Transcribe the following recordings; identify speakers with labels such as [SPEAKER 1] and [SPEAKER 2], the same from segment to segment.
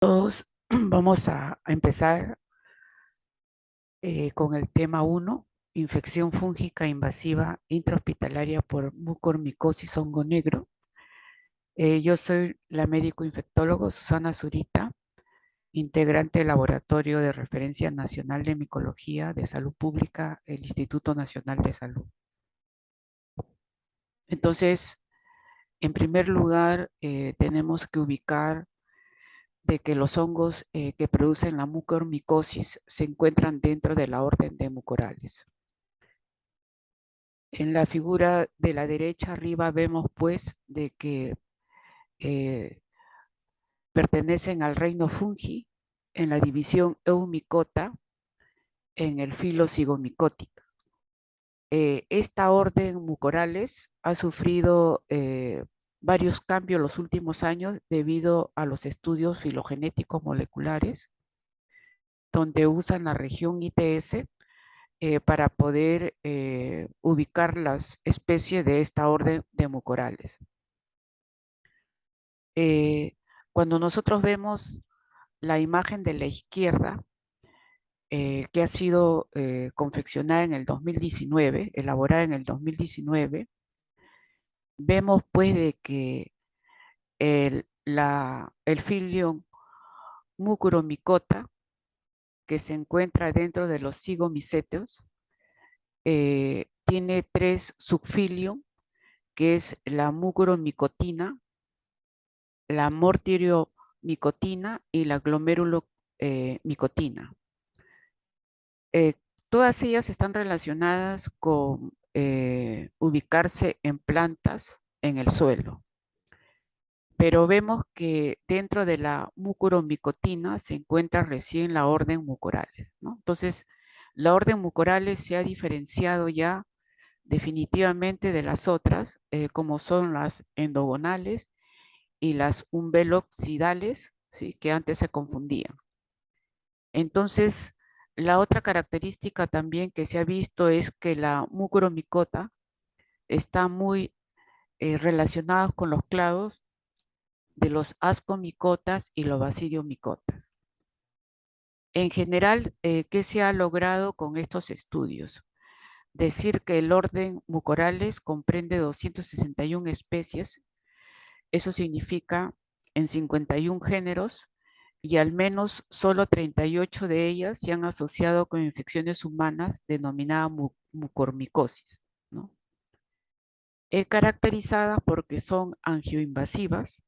[SPEAKER 1] Todos vamos a empezar con el tema uno: infección fúngica invasiva intrahospitalaria por mucormicosis hongo negro. Yo soy la médico infectólogo Susana Zurita, integrante del Laboratorio de Referencia Nacional de Micología de Salud Pública, el Instituto Nacional de Salud. Entonces, en primer lugar, tenemos que ubicar de que los hongos que producen la mucormicosis se encuentran dentro de la orden de mucorales. En la figura de la derecha arriba vemos pues de que eh, pertenecen al reino fungi en la división Eumycota en el filo Zygomicótica. Esta orden mucorales ha sufrido varios cambios los últimos años debido a los estudios filogenéticos moleculares, donde usan la región ITS para poder ubicar las especies de esta orden de mucorales. Cuando nosotros vemos la imagen de la izquierda, que ha sido confeccionada en el 2019, elaborada en el 2019, vemos pues de que el filium Mucoromycota, que se encuentra dentro de los zygomicéteos, tiene tres subfilium, que es la mucoromycotina, la mortiriomicotina y la glomerulomicotina. Todas ellas están relacionadas con ubicarse en plantas en el suelo, pero vemos que dentro de la mucoromicotina se encuentra recién la orden mucorales, ¿no? Entonces, la orden mucorales se ha diferenciado ya definitivamente de las otras, como son las endogonales y las umbeloxidales, ¿sí?, que antes se confundían. Entonces, la otra característica también que se ha visto es que la mucoromicota está muy relacionada con los clados de los ascomicotas y los basidiomicotas. En general, ¿qué se ha logrado con estos estudios? Decir que el orden mucorales comprende 261 especies. Eso significa en 51 géneros, y al menos solo 38 de ellas se han asociado con infecciones humanas denominada mucormicosis, ¿no? Caracterizadas porque son angioinvasivas,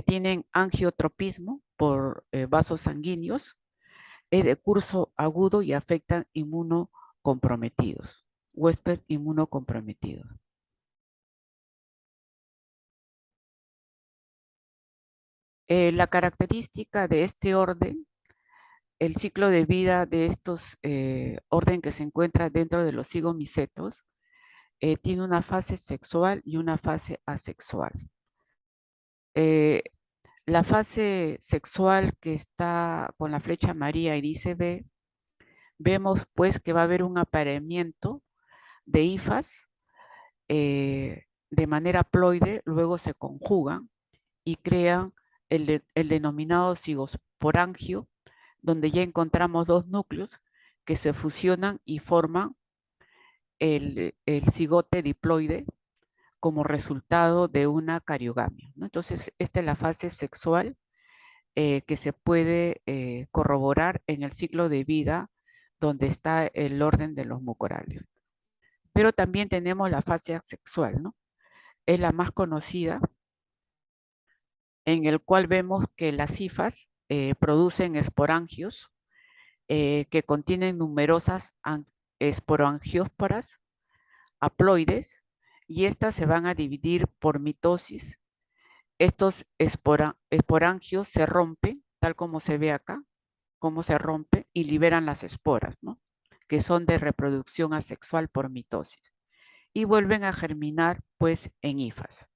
[SPEAKER 1] tienen angiotropismo por vasos sanguíneos, es de curso agudo y afectan inmunocomprometidos, huésped inmunocomprometidos. La característica de este orden, el ciclo de vida de estos orden que se encuentra dentro de los zigomicetos, tiene una fase sexual y una fase asexual. Eh, la fase sexual, que está con la flecha amarilla y dice B, vemos pues que va a haber un apareamiento de hifas de manera ploide, luego se conjugan y crean el denominado cigosporangio, donde ya encontramos dos núcleos que se fusionan y forman el cigote diploide como resultado de una cariogamia, ¿no? Entonces, esta es la fase sexual que se puede corroborar en el ciclo de vida donde está el orden de los mucorales. Pero también tenemos la fase asexual, ¿no? Es la más conocida, en el cual vemos que las hifas producen esporangios que contienen numerosas esporangiósporas haploides, y estas se van a dividir por mitosis. Estos esporangios se rompen, tal como se ve acá, cómo se rompe, y liberan las esporas, ¿no?, que son de reproducción asexual por mitosis, y vuelven a germinar pues en hifas.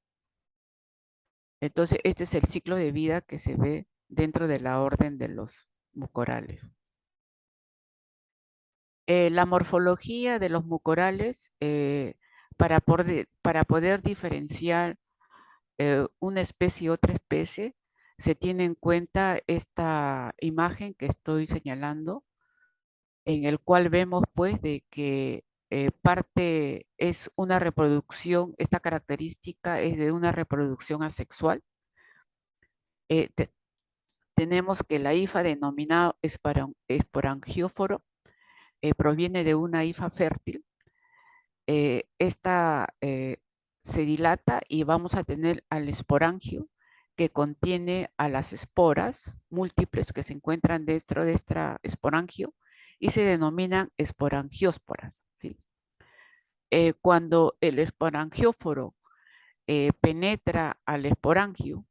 [SPEAKER 1] Entonces, este es el ciclo de vida que se ve dentro de la orden de los mucorales. La morfología de los mucorales, para poder diferenciar una especie y otra especie, se tiene en cuenta esta imagen que estoy señalando, en el cual vemos pues de que parte es una reproducción, esta característica es de una reproducción asexual. Eh, te- Tenemos que la hifa denominada esporangióforo proviene de una hifa fértil. Esta se dilata y vamos a tener al esporangio que contiene a las esporas múltiples que se encuentran dentro de este esporangio y se denominan esporangiósporas, ¿sí? Cuando el esporangióforo penetra al esporangio,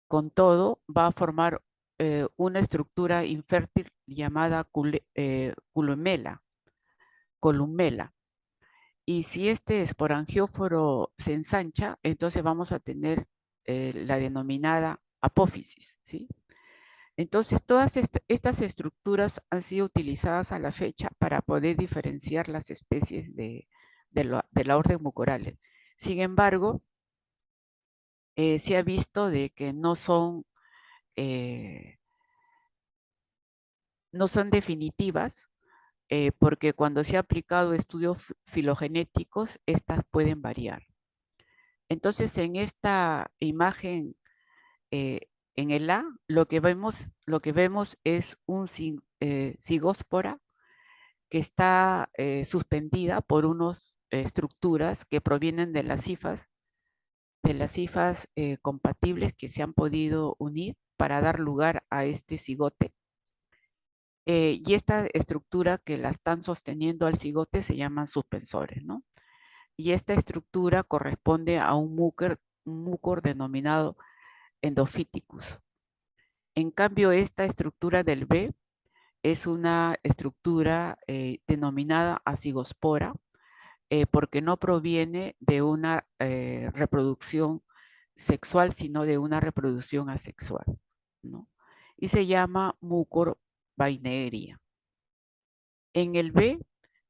[SPEAKER 1] con todo va a formar una estructura infértil llamada columela. Y si este esporangióforo se ensancha, entonces vamos a tener la denominada apófisis, ¿sí? Entonces, todas estas estructuras han sido utilizadas a la fecha para poder diferenciar las especies de la orden Mucorales. Sin embargo, se ha visto de que eh, no son definitivas, porque cuando se ha aplicado estudios filogenéticos, estas pueden variar. Entonces, en esta imagen, eh, en el A, lo que vemos es un cigóspora que está suspendida por unas estructuras que provienen de las hifas compatibles que se han podido unir para dar lugar a este cigote. Y esta estructura que la están sosteniendo al cigote se llaman suspensores, ¿no? Y esta estructura corresponde a un mucor denominado endophyticus. En cambio, esta estructura del B es una estructura denominada acigospora, porque no proviene de una reproducción sexual, sino de una reproducción asexual, ¿no? Y se llama mucor vaineria. En el B,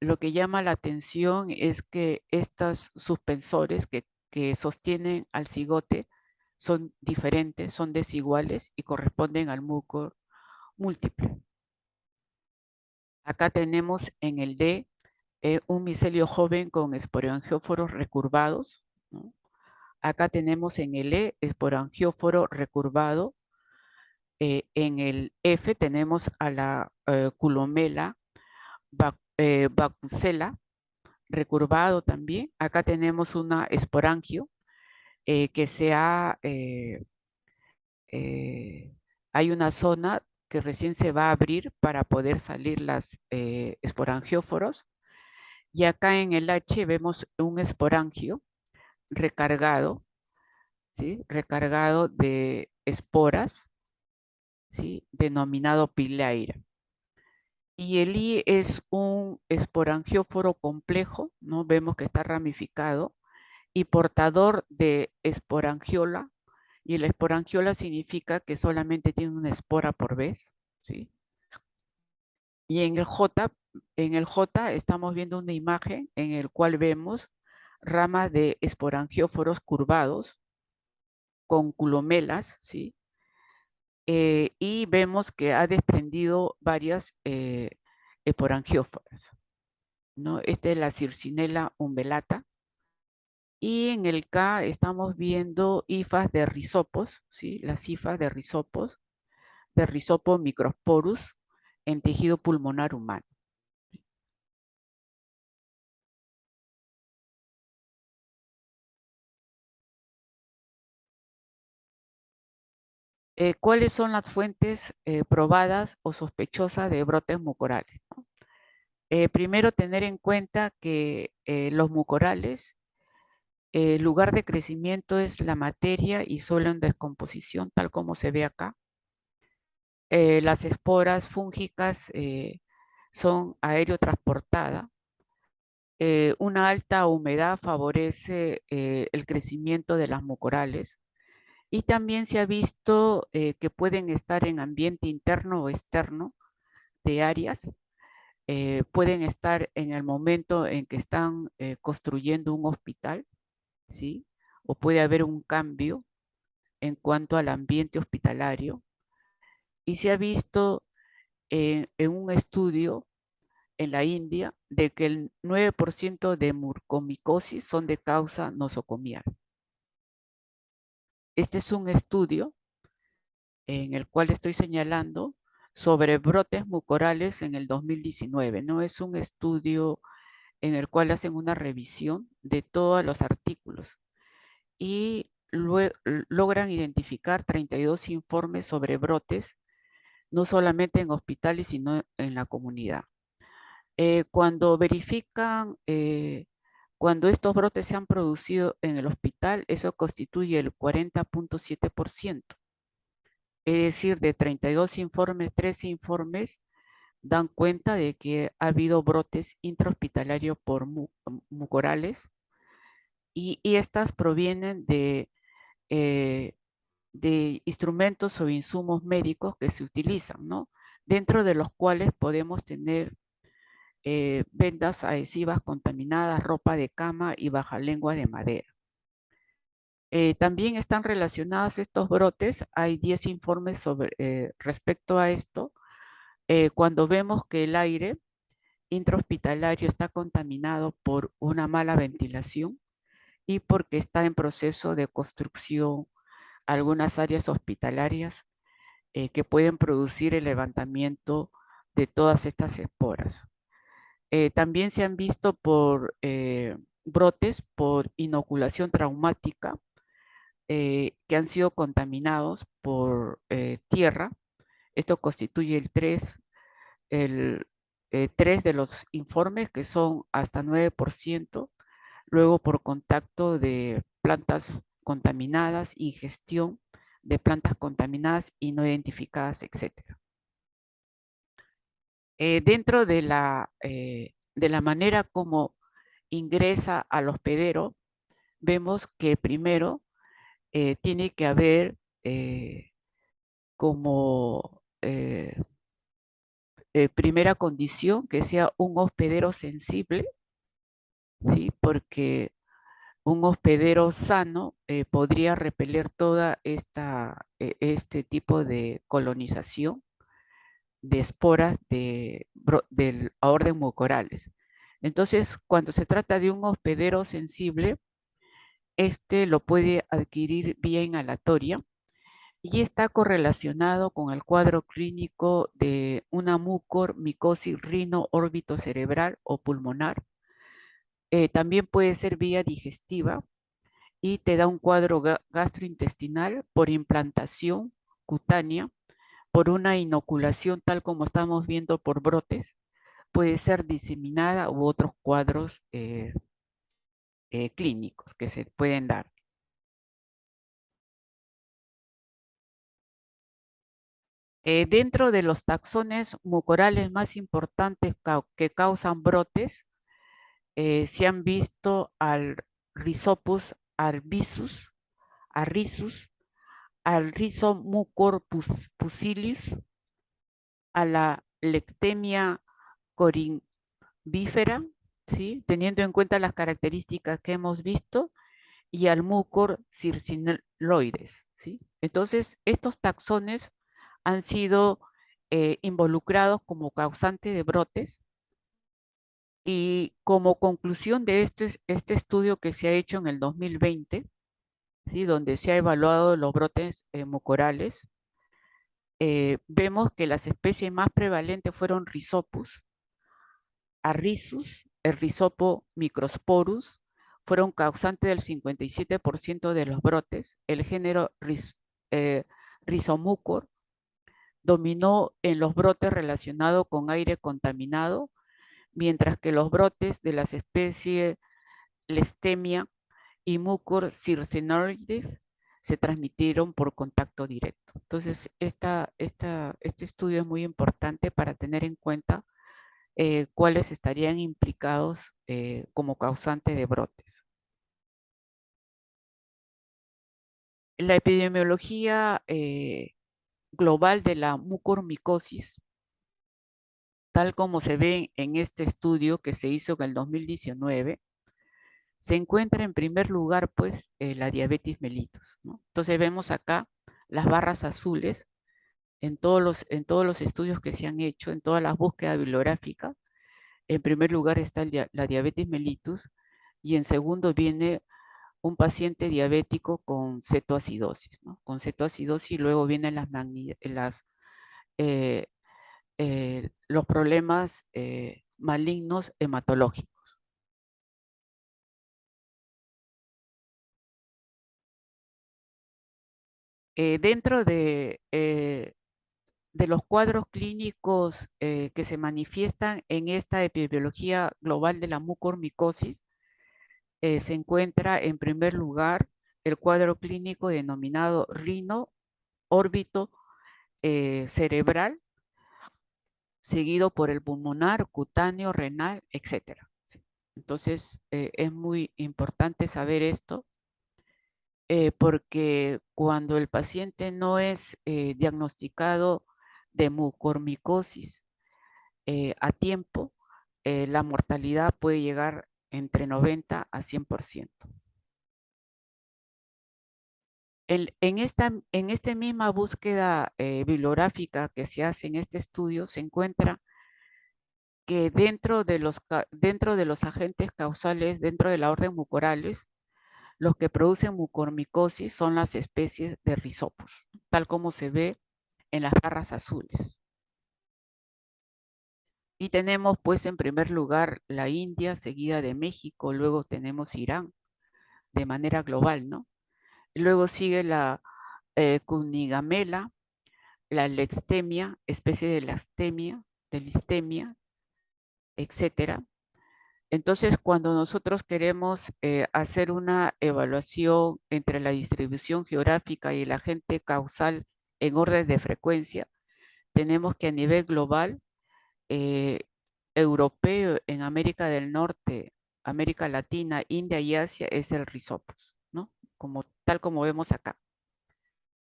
[SPEAKER 1] lo que llama la atención es que estos suspensores que sostienen al cigote son diferentes, son desiguales y corresponden al mucor múltiple. Acá tenemos en el D un micelio joven con esporangióforos recurvados, ¿no? Acá tenemos en el E esporangióforo recurvado. En el F tenemos a la culomela vacucela recurvado también. Acá tenemos una esporangio que hay una zona que recién se va a abrir para poder salir las esporangióforos. Y acá en el H vemos un esporangio recargado, ¿sí? Recargado de esporas, ¿sí? Denominado pileira. Y el I es un esporangióforo complejo, ¿no? Vemos que está ramificado y portador de esporangiola. Y la esporangiola significa que solamente tiene una espora por vez, ¿sí? Y en el J estamos viendo una imagen en el cual vemos ramas de esporangióforos curvados con culomelas, ¿sí? Y vemos que ha desprendido varias esporangióforas, ¿no? Esta es la Circinella umbellata. Y en el K estamos viendo hifas de rizopos, ¿sí? Las hifas de rizopo microsporus en tejido pulmonar humano. ¿Cuáles son las fuentes probadas o sospechosas de brotes mucorales? ¿No? Primero, tener en cuenta que los mucorales, el lugar de crecimiento es la materia y suelo en descomposición, tal como se ve acá. Las esporas fúngicas son aerotransportadas. Una alta humedad favorece el crecimiento de las mucorales. Y también se ha visto que pueden estar en ambiente interno o externo de áreas. Pueden estar en el momento en que están construyendo un hospital, ¿sí? O puede haber un cambio. en cuanto al ambiente hospitalario y se ha visto en un estudio en la India de que el 9% de mucormicosis son de causa nosocomial. Este es un estudio en el cual estoy señalando sobre brotes mucorales en el 2019. No es un estudio en el cual hacen una revisión de todos los artículos y logran identificar 32 informes sobre brotes, no solamente en hospitales, sino en la comunidad. Cuando verifican, cuando estos brotes se han producido en el hospital, eso constituye el 40.7%. Es decir, de 32 informes, 13 informes dan cuenta de que ha habido brotes intrahospitalarios por mucorales y estas provienen eh, de instrumentos o insumos médicos que se utilizan, ¿no? Dentro de los cuales podemos tener vendas adhesivas contaminadas, ropa de cama y bajalengua de madera. También están relacionados estos brotes, hay 10 informes sobre, respecto a esto, cuando vemos que el aire intrahospitalario está contaminado por una mala ventilación y porque está en proceso de construcción algunas áreas hospitalarias que pueden producir el levantamiento de todas estas esporas. También se han visto por brotes por inoculación traumática que han sido contaminados por tierra. Esto constituye el 3 de los informes, que son hasta 9%. Luego por contacto de plantas contaminadas, ingestión de plantas contaminadas y no identificadas, etcétera. Dentro de la manera como ingresa al hospedero, vemos que primero tiene que haber como primera condición que sea un hospedero sensible, ¿sí? Porque un hospedero sano podría repeler toda este tipo de colonización de esporas del orden mucorales. Entonces, cuando se trata de un hospedero sensible, este lo puede adquirir vía inhalatoria y está correlacionado con el cuadro clínico de una mucormicosis rino órbito cerebral o pulmonar. También puede ser vía digestiva y te da un cuadro gastrointestinal por implantación cutánea, por una inoculación tal como estamos viendo por brotes, puede ser diseminada u otros cuadros clínicos que se pueden dar. Dentro de los taxones mucorales más importantes que causan brotes, se han visto al Rhizopus arbisus, al Rhizomucor pusillus, a la Lectemia corymbifera, ¿sí? Teniendo en cuenta las características que hemos visto, y al mucor circiloides, ¿sí? Entonces, estos taxones han sido involucrados como causante de brotes y como conclusión de este estudio que se ha hecho en el 2020, ¿sí? Donde se ha evaluado los brotes mucorales, vemos que las especies más prevalentes fueron Rhizopus, Arrisus, el Rhizopo microsporus, fueron causantes del 57% de los brotes. El género Rhizomucor dominó en los brotes relacionados con aire contaminado, mientras que los brotes de las especies Lestemia y Mucor circinoides se transmitieron por contacto directo. Entonces, este estudio es muy importante para tener en cuenta cuáles estarían implicados como causante de brotes. La epidemiología global de la mucormicosis, tal como se ve en este estudio que se hizo en el 2019, se encuentra en primer lugar, pues, la diabetes mellitus, ¿no? Entonces vemos acá las barras azules en todos los estudios que se han hecho, en todas las búsquedas bibliográficas. En primer lugar está la diabetes mellitus y en segundo viene un paciente diabético con cetoacidosis, ¿no? Con cetoacidosis y luego vienen eh, los problemas malignos hematológicos. Dentro de los cuadros clínicos que se manifiestan en esta epidemiología global de la mucormicosis, se encuentra en primer lugar el cuadro clínico denominado rino órbito cerebral, seguido por el pulmonar, cutáneo, renal, etcétera. ¿Sí? Entonces, es muy importante saber esto porque cuando el paciente no es diagnosticado de mucormicosis a tiempo, la mortalidad puede llegar entre 90 a 100%. En esta misma búsqueda bibliográfica que se hace en este estudio, se encuentra que dentro de los agentes causales, dentro de la orden mucorales, los que producen mucormicosis son las especies de Rhizopus, tal como se ve en las barras azules. Y tenemos pues en primer lugar la India, seguida de México, luego tenemos Irán, de manera global, ¿no? Luego sigue la Cunigamela, la Lextemia, especie de listemia, etcétera. Entonces, cuando nosotros queremos hacer una evaluación entre la distribución geográfica y el agente causal en orden de frecuencia, tenemos que a nivel global, eh, europeo, en América del Norte, América Latina, India y Asia, es el Rhizopus, ¿no? Tal como vemos acá.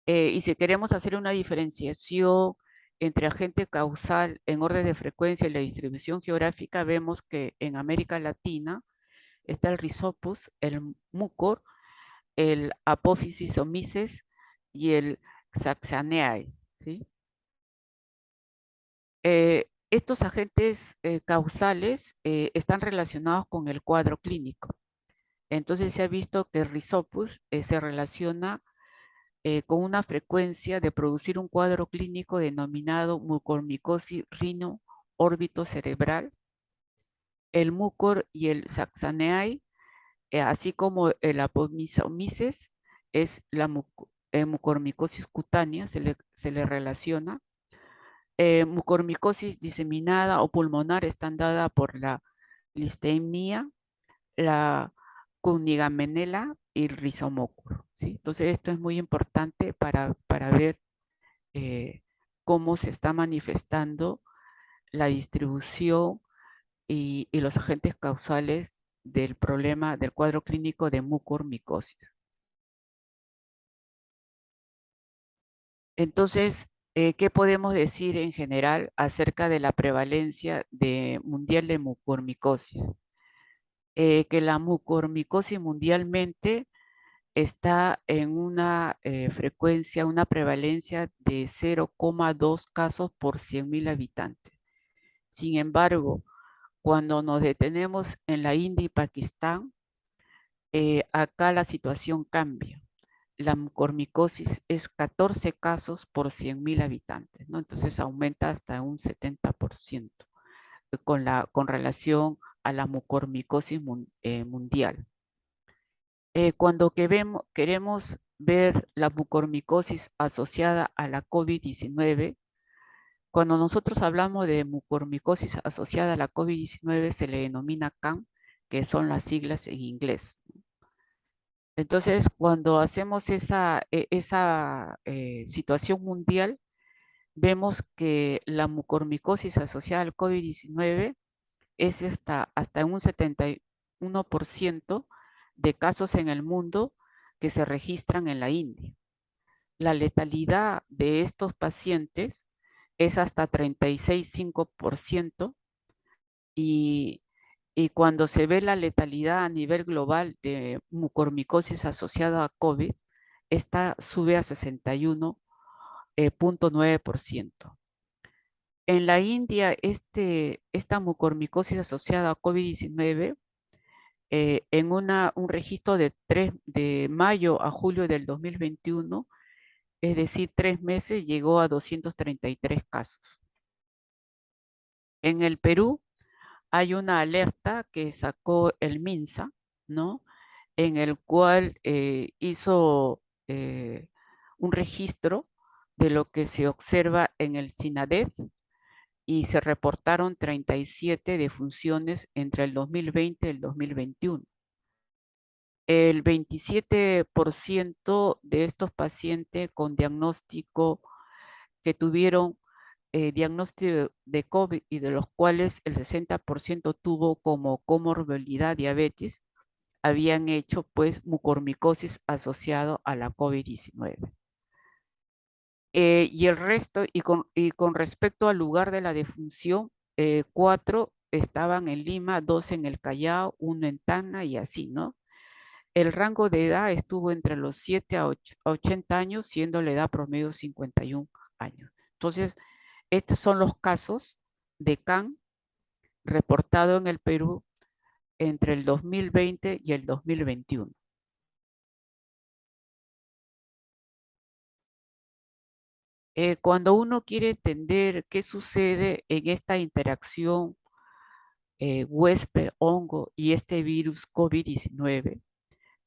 [SPEAKER 1] Y si queremos hacer una diferenciación entre agente causal en orden de frecuencia y la distribución geográfica, vemos que en América Latina está el Rhizopus, el mucor, el Apophysis homices y el Saxaneae, ¿sí? Estos agentes causales están relacionados con el cuadro clínico. Entonces se ha visto que el Rhizopus se relaciona con una frecuencia de producir un cuadro clínico denominado mucormicosis rino órbito cerebral. El mucor y el Saxaneae, así como el apomisomices, es la mucormicosis cutánea, se le relaciona. Mucormicosis diseminada o pulmonar están dada por la listemia, la cunigamenela y el rizomóculo, ¿sí? Entonces esto es muy importante para ver eh, cómo se está manifestando la distribución y los agentes causales del problema del cuadro clínico de mucormicosis. Entonces, ¿qué podemos decir en general acerca de la prevalencia mundial de mucormicosis? Que la mucormicosis mundialmente está en una frecuencia, una prevalencia de 0,2 casos por 100.000 habitantes. Sin embargo, cuando nos detenemos en la India y Pakistán, acá la situación cambia. La mucormicosis es 14 casos por 100.000 habitantes, ¿no? Entonces aumenta hasta un 70% con relación a la mucormicosis mundial. Cuando queremos ver la mucormicosis asociada a la COVID-19, cuando nosotros hablamos de mucormicosis asociada a la COVID-19 se le denomina CAM, que son las siglas en inglés. Entonces, cuando hacemos esa situación mundial, vemos que la mucormicosis asociada al COVID-19 es hasta un 71% de casos en el mundo que se registran en la India. La letalidad de estos pacientes es hasta 36,5% y Y cuando se ve la letalidad a nivel global de mucormicosis asociada a COVID, esta sube a 61,9%. En la India, esta mucormicosis asociada a COVID-19, en un registro de mayo a julio del 2021, es decir, 3 meses, llegó a 233 casos. En el Perú hay una alerta que sacó el MINSA, ¿no? En el cual hizo un registro de lo que se observa en el SINADEF y se reportaron 37 defunciones entre el 2020 y el 2021. El 27% de estos pacientes con diagnóstico que tuvieron diagnóstico de COVID y de los cuales el 60% tuvo como comorbilidad diabetes, habían hecho pues mucormicosis asociado a la COVID-19. Y el resto, y con respecto al lugar de la defunción, 4 estaban en Lima, 2 en el Callao, 1 en Tacna y así, ¿no? El rango de edad estuvo entre los 7 a 80 años, siendo la edad promedio 51 años. Entonces, estos son los casos de CAN reportado en el Perú entre el 2020 y el 2021. Cuando uno quiere entender qué sucede en esta interacción huésped, hongo y este virus COVID-19,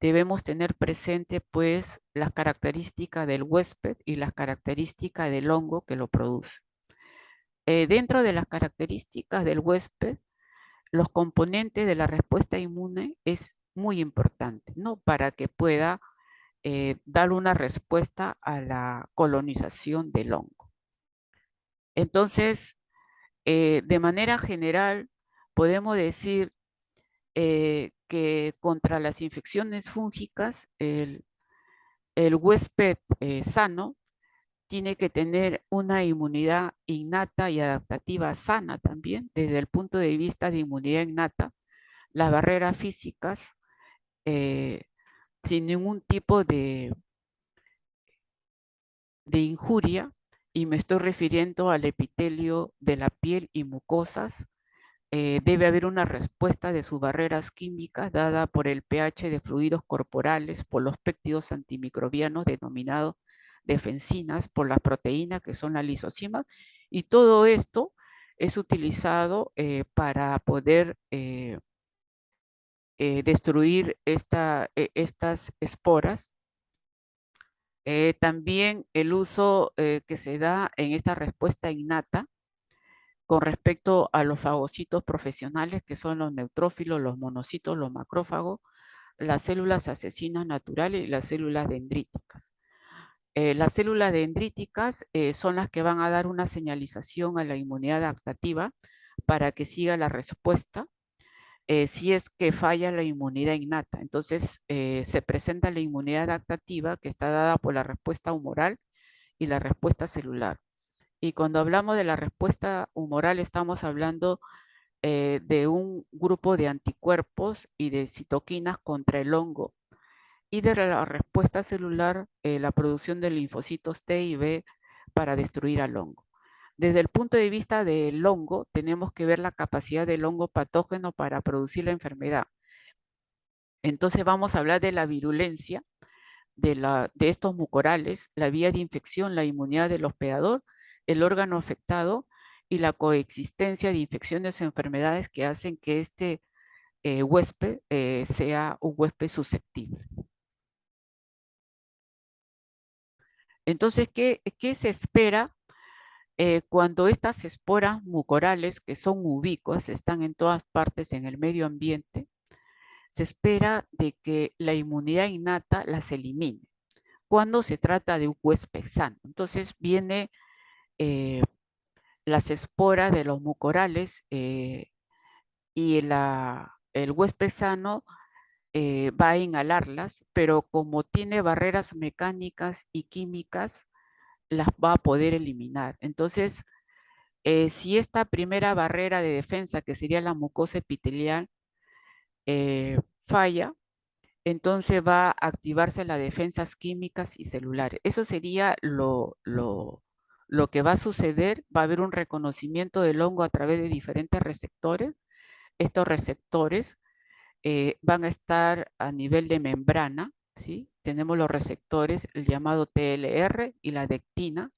[SPEAKER 1] debemos tener presente pues las características del huésped y las características del hongo que lo produce. Dentro de las características del huésped, los componentes de la respuesta inmune es muy importante, ¿no? Para que pueda dar una respuesta a la colonización del hongo. Entonces, de manera general, podemos decir que contra las infecciones fúngicas, el huésped sano tiene que tener una inmunidad innata y adaptativa sana también, desde el punto de vista de inmunidad innata, las barreras físicas, eh, sin ningún tipo de injuria, y me estoy refiriendo al epitelio de la piel y mucosas. Debe haber una respuesta de sus barreras químicas dada por el pH de fluidos corporales, por los péptidos antimicrobianos denominados defensinas, por las proteínas que son las lisocimas, y todo esto es utilizado para poder destruir estas esporas. También el uso que se da en esta respuesta innata con respecto a los fagocitos profesionales, que son los neutrófilos, los monocitos, los macrófagos, las células asesinas naturales y las células dendríticas. Las células dendríticas son las que van a dar una señalización a la inmunidad adaptativa para que siga la respuesta si es que falla la inmunidad innata. Entonces, se presenta la inmunidad adaptativa que está dada por la respuesta humoral y la respuesta celular. Y cuando hablamos de la respuesta humoral, estamos hablando de un grupo de anticuerpos y de citoquinas contra el hongo. Y de la respuesta celular, la producción de linfocitos T y B para destruir al hongo. Desde el punto de vista del hongo, tenemos que ver la capacidad del hongo patógeno para producir la enfermedad. Entonces vamos a hablar de la virulencia de estos mucorales, la vía de infección, la inmunidad del hospedador, el órgano afectado y la coexistencia de infecciones o enfermedades que hacen que este huésped sea un huésped susceptible. Entonces, ¿qué se espera cuando estas esporas mucorales, que son ubicuas, están en todas partes en el medio ambiente? Se espera de que la inmunidad innata las elimine cuando se trata de un huésped sano. Entonces viene las esporas de los mucorales y el huésped sano va a inhalarlas, pero como tiene barreras mecánicas y químicas, las va a poder eliminar. Entonces, si esta primera barrera de defensa, que sería la mucosa epitelial, falla, entonces va a activarse las defensas químicas y celulares. Eso sería lo que va a suceder. Va a haber un reconocimiento del hongo a través de diferentes receptores. Estos receptores van a estar a nivel de membrana, ¿sí? Tenemos los receptores, el llamado TLR y la dectina.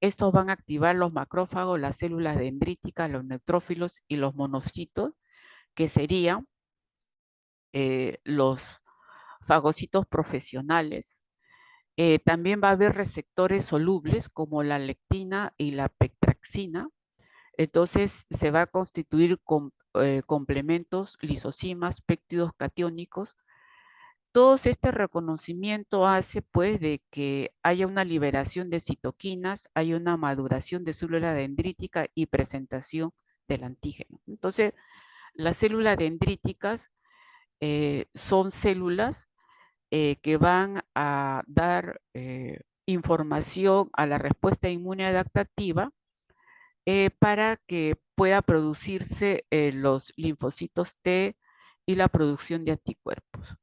[SPEAKER 1] Estos van a activar los macrófagos, las células dendríticas, los neutrófilos y los monocitos, que serían los fagocitos profesionales. También va a haber receptores solubles como la lectina y la pectraxina. Entonces se va a constituir con complementos, lisosimas, péptidos catiónicos. Todo este reconocimiento hace pues de que haya una liberación de citoquinas, haya una maduración de célula dendrítica y presentación del antígeno. Entonces, las células dendríticas son células que van a dar información a la respuesta inmune adaptativa para que pueda producirse los linfocitos T y la producción de anticuerpos.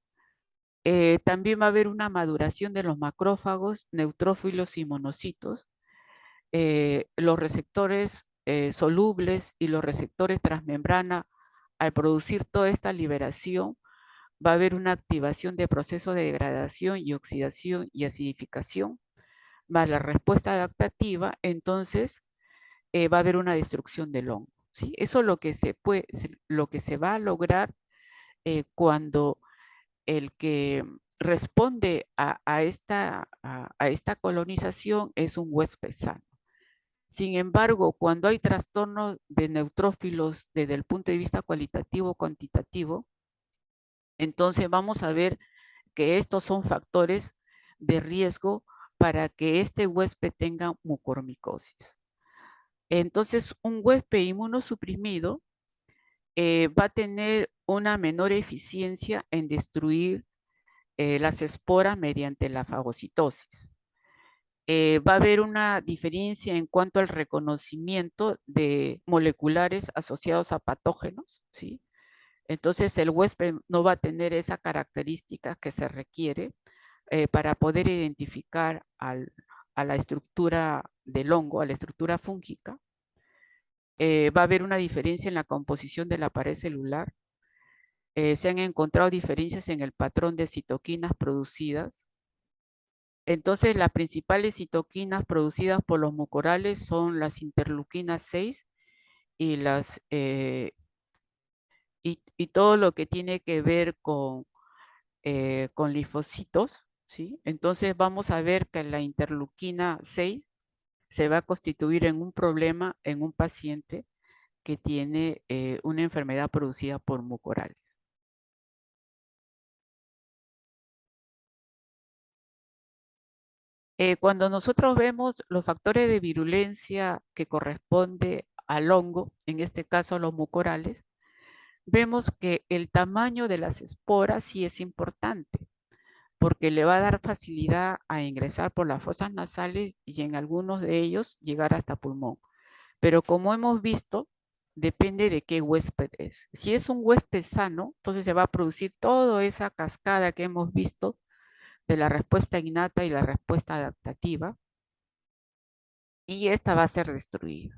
[SPEAKER 1] También va a haber una maduración de los macrófagos, neutrófilos y monocitos. Los receptores solubles y los receptores transmembrana, al producir toda esta liberación, va a haber una activación de procesos de degradación y oxidación y acidificación, más la respuesta adaptativa, entonces va a haber una destrucción del hongo. ¿Sí? Eso es lo que se va a lograr cuando el que responde a esta colonización es un huésped sano. Sin embargo, cuando hay trastornos de neutrófilos desde el punto de vista cualitativo o cuantitativo, entonces vamos a ver que estos son factores de riesgo para que este huésped tenga mucormicosis. Entonces, un huésped inmunosuprimido va a tener una menor eficiencia en destruir las esporas mediante la fagocitosis. Va a haber una diferencia en cuanto al reconocimiento de moleculares asociados a patógenos, ¿sí? Entonces el huésped no va a tener esa característica que se requiere para poder identificar a la estructura del hongo, a la estructura fúngica. Va a haber una diferencia en la composición de la pared celular. Se han encontrado diferencias en el patrón de citoquinas producidas. Entonces, las principales citoquinas producidas por los mucorales son las interleuquinas 6 y, y todo lo que tiene que ver con linfocitos, ¿sí? Entonces, vamos a ver que la interleuquina 6 se va a constituir en un problema en un paciente que tiene una enfermedad producida por mucorales. Cuando nosotros vemos los factores de virulencia que corresponde al hongo, en este caso a los mucorales, vemos que el tamaño de las esporas sí es importante, porque le va a dar facilidad a ingresar por las fosas nasales y en algunos de ellos llegar hasta pulmón. Pero como hemos visto, depende de qué huésped es. Si es un huésped sano, entonces se va a producir toda esa cascada que hemos visto de la respuesta innata y la respuesta adaptativa, y esta va a ser destruida.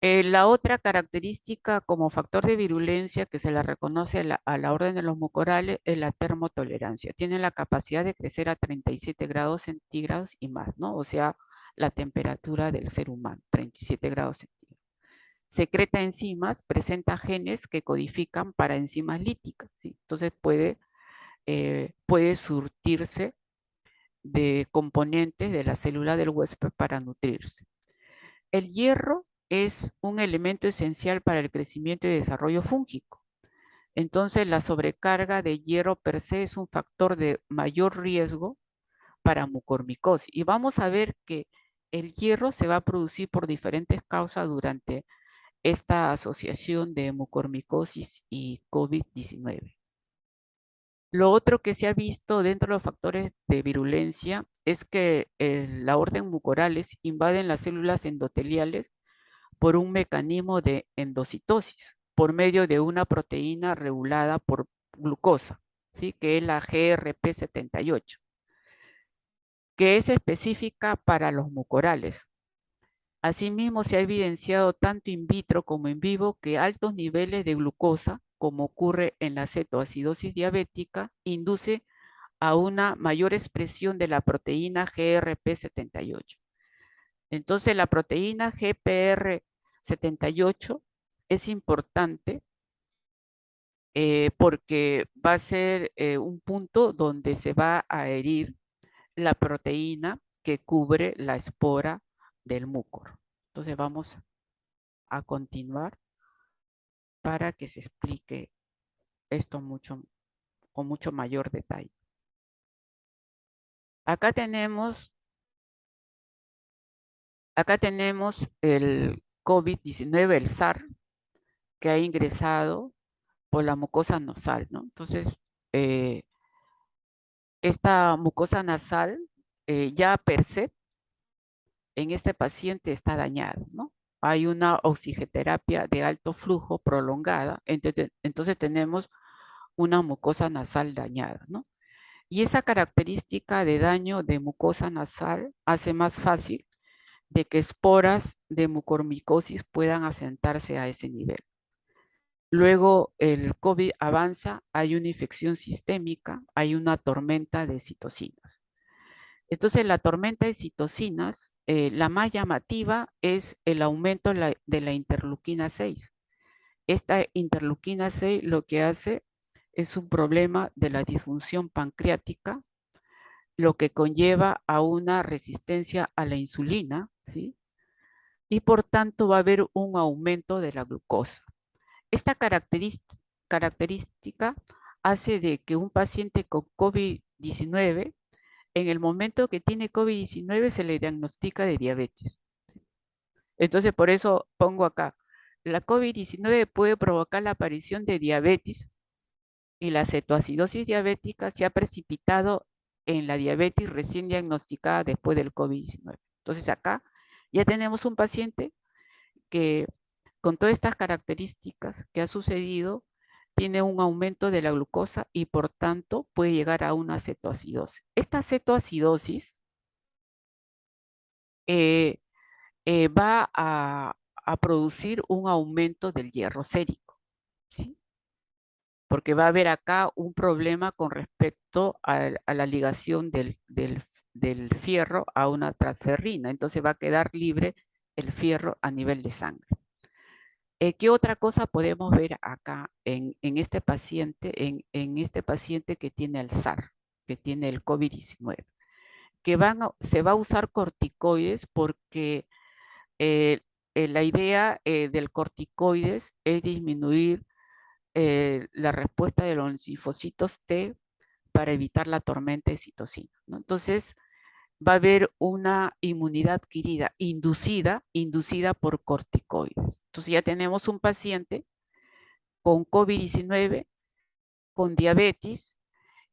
[SPEAKER 1] La otra característica como factor de virulencia que se le reconoce a la orden de los mucorales es la termotolerancia. Tienen la capacidad de crecer a 37 grados centígrados y más, ¿no? O sea, la temperatura del ser humano, 37 grados centígrados. Secreta enzimas, presenta genes que codifican para enzimas líticas, ¿sí? Entonces puede surtirse de componentes de la célula del huésped para nutrirse. El hierro es un elemento esencial para el crecimiento y desarrollo fúngico. Entonces, la sobrecarga de hierro per se es un factor de mayor riesgo para mucormicosis. Y vamos a ver que el hierro se va a producir por diferentes causas durante esta asociación de mucormicosis y COVID-19. Lo otro que se ha visto dentro de los factores de virulencia es que la orden mucorales invaden las células endoteliales por un mecanismo de endocitosis. por medio de una proteína regulada por glucosa, ¿sí? Que es la GRP78, que es específica para los mucorales. Asimismo, se ha evidenciado tanto in vitro como en vivo que altos niveles de glucosa, como ocurre en la cetoacidosis diabética, induce a una mayor expresión de la proteína GRP78. Entonces, la proteína GPR78 es importante porque va a ser un punto donde se va a herir la proteína que cubre la espora del mucor. Entonces, vamos a continuar para que se explique esto con mucho mayor detalle. Acá tenemos, acá tenemos el COVID-19, el SARS, que ha ingresado por la mucosa nasal, ¿no? Entonces, eh, esta mucosa nasal ya per se en este paciente está dañada, ¿no? Hay una oxigenoterapia de alto flujo prolongada, entonces tenemos una mucosa nasal dañada, ¿no? Y esa característica de daño de mucosa nasal hace más fácil de que esporas de mucormicosis puedan asentarse a ese nivel. Luego el COVID avanza, hay una infección sistémica, hay una tormenta de citocinas. Entonces, la tormenta de citocinas, la más llamativa es el aumento de la interleuquina 6. Esta interleuquina 6 lo que hace es un problema de la disfunción pancreática, lo que conlleva a una resistencia a la insulina, ¿sí? Y por tanto va a haber un aumento de la glucosa. Esta característica hace de que un paciente con COVID-19, en el momento que tiene COVID-19 se le diagnostica de diabetes. Entonces, por eso pongo acá, la COVID-19 puede provocar la aparición de diabetes y la cetoacidosis diabética se ha precipitado en la diabetes recién diagnosticada después del COVID-19. Entonces, acá ya tenemos un paciente que con todas estas características que ha sucedido, tiene un aumento de la glucosa y por tanto puede llegar a una cetoacidosis. Esta cetoacidosis eh, va a producir un aumento del hierro sérico, ¿sí? Porque va a haber acá un problema con respecto a la ligación del fierro a una transferrina. Entonces va a quedar libre el fierro a nivel de sangre. ¿Qué otra cosa podemos ver acá en este paciente, en este paciente que tiene el SARS, que tiene el COVID-19? Que se va a usar corticoides porque la idea del corticoides es disminuir la respuesta de los linfocitos T para evitar la tormenta de citocina, ¿no? Entonces, va a haber una inmunidad adquirida, inducida por corticoides. Entonces, ya tenemos un paciente con COVID-19, con diabetes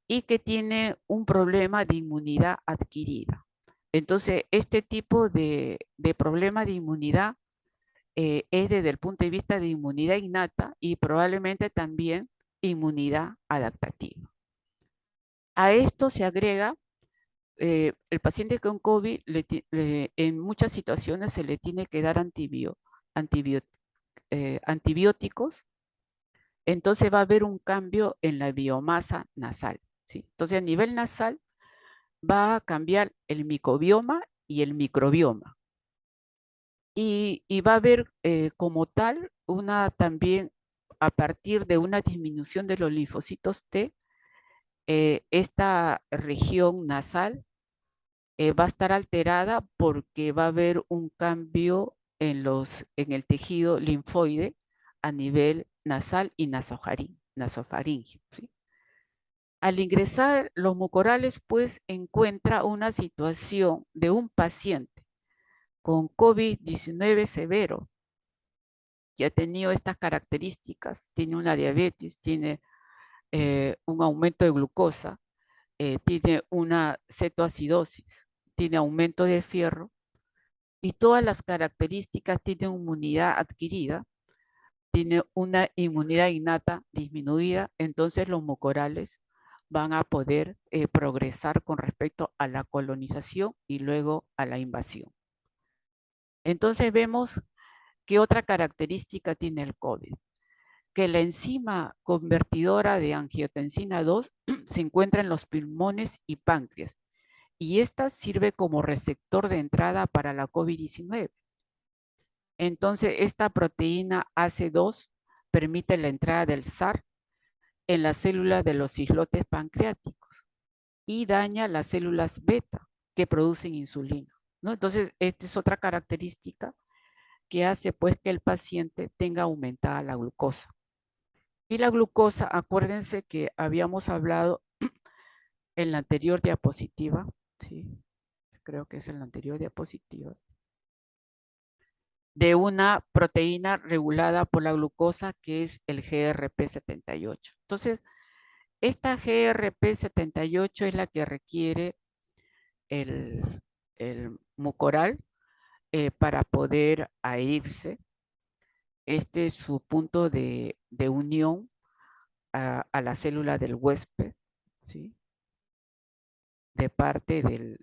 [SPEAKER 1] y que tiene un problema de inmunidad adquirida. Entonces, este tipo de problema de inmunidad es desde el punto de vista de inmunidad innata y probablemente también inmunidad adaptativa. A esto se agrega el paciente con COVID, en muchas situaciones se le tiene que dar antibióticos, entonces va a haber un cambio en la biomasa nasal, ¿sí? Entonces a nivel nasal va a cambiar el micobioma y el microbioma. Y va a haber como tal también a partir de una disminución de los linfocitos T, esta región nasal va a estar alterada porque va a haber un cambio en el tejido linfoide a nivel nasal y nasofaringio, ¿sí? Al ingresar los mucorales, pues encuentra una situación de un paciente con COVID-19 severo, que ha tenido estas características, tiene una diabetes, tiene un aumento de glucosa, tiene una cetoacidosis, tiene aumento de fierro y todas las características, tiene inmunidad adquirida, tiene una inmunidad innata disminuida, entonces los mucorales van a poder progresar con respecto a la colonización y luego a la invasión. Entonces vemos que otra característica tiene el COVID, que la enzima convertidora de angiotensina 2 se encuentra en los pulmones y páncreas, y esta sirve como receptor de entrada para la COVID-19. Entonces, esta proteína AC2 permite la entrada del SARS en las células de los islotes pancreáticos y daña las células beta que producen insulina, ¿no? Entonces, esta es otra característica que hace pues que el paciente tenga aumentada la glucosa. Y la glucosa, acuérdense que habíamos hablado en la anterior diapositiva, ¿sí? Creo que es en la anterior diapositiva, de una proteína regulada por la glucosa que es el GRP78. Entonces, esta GRP78 es la que requiere el, el mucoral para poder adherirse. Este es su punto de unión a la célula del huésped, ¿sí? De parte de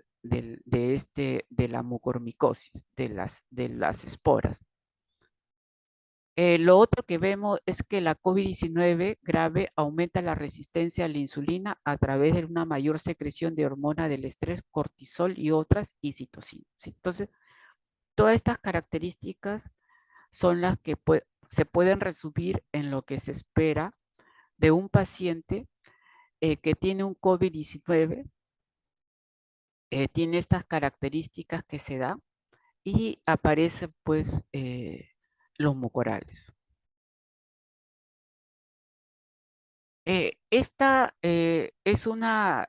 [SPEAKER 1] la mucormicosis, de las esporas. Lo otro que vemos es que la COVID-19 grave aumenta la resistencia a la insulina a través de una mayor secreción de hormona del estrés, cortisol y otras, y citocina, ¿sí? Entonces, todas estas características son las que se pueden resumir en lo que se espera de un paciente que tiene un COVID-19, tiene estas características que se dan y aparecen pues los mucorales. Esta es una,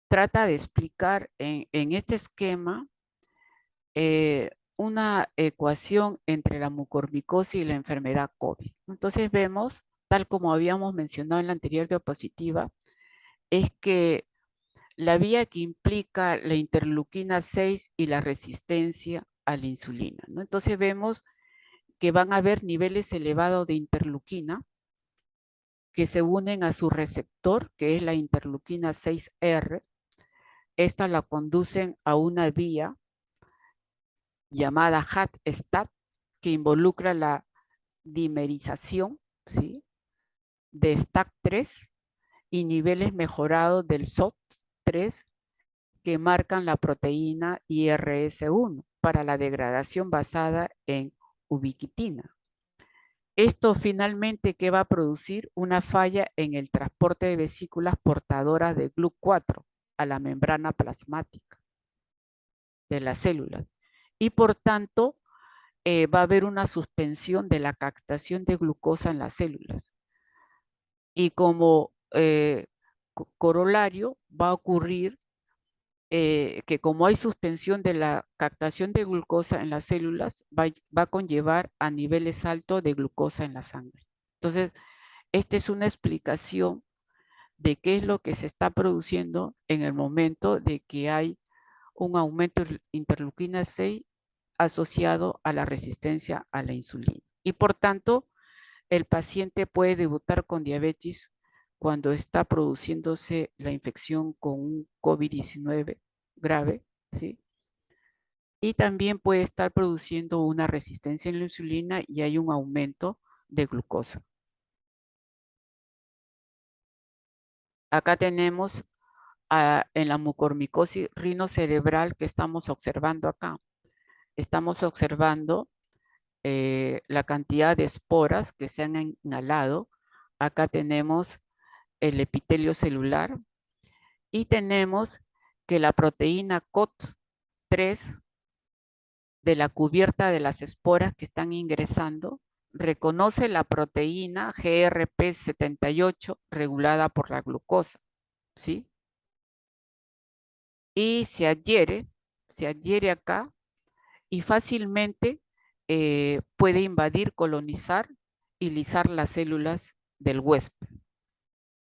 [SPEAKER 1] trata de explicar en este esquema una ecuación entre la mucormicosis y la enfermedad COVID. Entonces vemos, tal como habíamos mencionado en la anterior diapositiva, es que la vía que implica la interleuquina 6 y la resistencia a la insulina, ¿no? Entonces vemos que van a haber niveles elevados de interleuquina que se unen a su receptor, que es la interleuquina 6R. Esta la conducen a una vía llamada HAT-STAT, que involucra la dimerización, ¿sí?, de STAT3 y niveles mejorados del SOT3 que marcan la proteína IRS1 para la degradación basada en ubiquitina. Esto finalmente que va a producir una falla en el transporte de vesículas portadoras de GLUC4 a la membrana plasmática de las células. Y por tanto, va a haber una suspensión de la captación de glucosa en las células. Y como corolario va a ocurrir que como hay suspensión de la captación de glucosa en las células, va a conllevar a niveles altos de glucosa en la sangre. Entonces, esta es una explicación de qué es lo que se está produciendo en el momento de que hay un aumento de interleuquina 6 asociado a la resistencia a la insulina. Y por tanto, el paciente puede debutar con diabetes cuando está produciéndose la infección con un COVID-19 grave, ¿sí? Y también puede estar produciendo una resistencia a la insulina y hay un aumento de glucosa. Acá tenemos en la mucormicosis rinocerebral que estamos observando acá. Estamos observando la cantidad de esporas que se han inhalado. Acá tenemos el epitelio celular y tenemos que la proteína COT3 de la cubierta de las esporas que están ingresando reconoce la proteína GRP78 regulada por la glucosa, ¿sí? Y se adhiere acá y fácilmente puede invadir, colonizar y lisar las células del huésped.